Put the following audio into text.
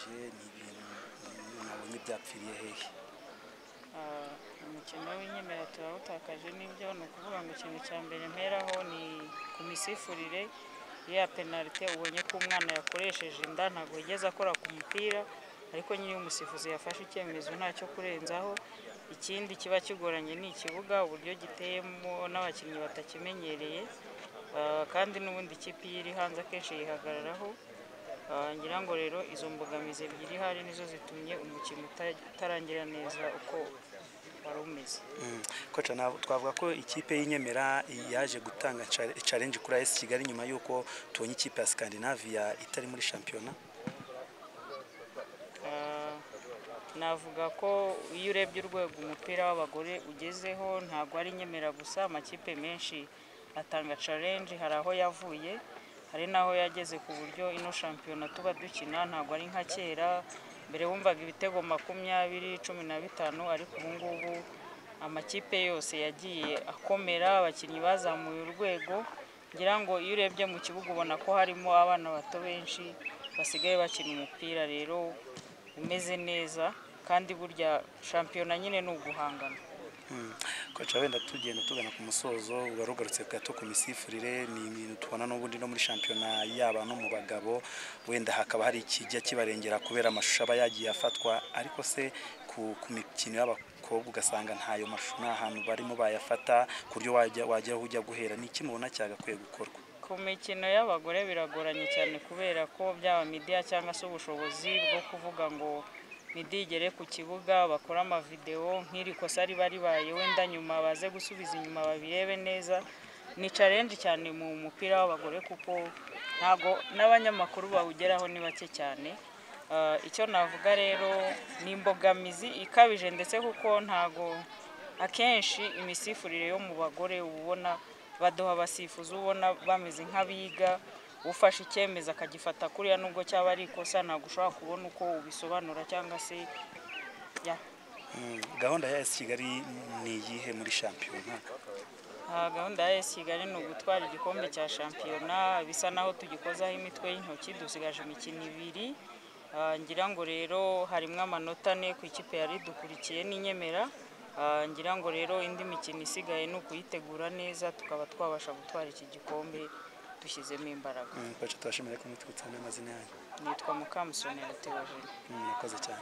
mwatakaje ni ibintu nabonye byapfiriye hehe? Umukino w'inyemera turawutakaje n'ibyo ni ukuvuga ngo ikintu cya mbere mperaho ni ku misifurire ya penalite ubonye ko umwana yakoresheje inda ntabwo yigeze akora ku mupira ariko nyine umusifuzi yafashe icyemezo ntacyo kurenzaho. Ikindi kiba kigoranye ni ikibuga uburyo giteyemo n'abakinnyi batakimenyereye kandi n'ubundi ikipe iri hanze akenshi yihagararaho. Ngira ngo rero izo mbogamizi ebyiri hari nizo zitumye umukino utarangira neza uko wari umeze. Koca, twavuga ko ikipe y'inyemera yaje gutanga challenge kuri AS Kigali nyuma y'uko tubonye ikipe ya Scandinavia itari muri shampiyona. Navuga ko iyo urebye urwego umupira w'abagore ugezeho ntabwo ari inyemera gusa, amakipe menshi atanga challenge, hari aho yavuye hari naho yageze ku buryo ino shampiyona tuba dukina ntabwo ari nka kera. Mbere wumvaga ibitego 20, 15 ariko ubu ngubu amakipe yose yagiye akomera, abakinnyi bazamuye urwego. Ngira ngo iyo urebye mu kibuga ubona ko harimo abana bato benshi basigaye bakina umupira rero umeze neza kandi burya shampiyona nyine ni uguhangana. Koca, wenda tugenda tugana ku musozo, ugarugarutse gato ku misifurire, ni ibintu tubona n'ubundi no muri shampiyona yaba no mu bagabo wenda hakaba hari ikijya kibarengera kubera amashusho aba yagiye afatwa, ariko se ku mikino y'abakobwa ugasanga ntayo mashusho nta hantu barimo bayafata ku buryo wajya ujya guhera. Ni iki mubona cyagakwiye gukorwa? Ku mikino y'abagore biragoranye cyane kubera ko byaba media cyangwa se ubushobozi bwo kuvuga ngo media igere ku kibuga bakora amavideo nk'iri kosa riba ribaye wenda nyuma baze gusubiza inyuma babirebe neza. Ni challenge cyane mu mupira w'abagore kuko ntago n'abanyamakuru bawugeraho ni bake cyane. Icyo navuga rero ni imbogamizi ikabije ndetse kuko ntago akenshi imisifurire yo mu bagore ubona baduha abasifuzi ubona bameze nk'abiga, ufashe icyemezo akagifata kuriya nubwo cyaba ari ikosa ntabwo ushobora kubona uko ubisobanura cyangwa se ya. Gahunda ya AS Kigali ni iyihe muri shampiyona? Gahunda ya AS Kigali ni ugutwara igikombe cya shampiyona, bisa naho tugikozaho imitwe y'intoki, dusigaje imikino 2. Ngira ngo rero harimo amanota 4 ku ikipe yari dukurikiye n'inyemera. Ngira ngo rero indi mikino isigaye ni ukuyitegura neza tukaba twabasha gutwara iki gikombe dushyizemo imbaraga. Koca, tubashimire ko mutwitsa n'amazina yanyu. Nitwa Mukamusonera Theogene. Murakoze cyane.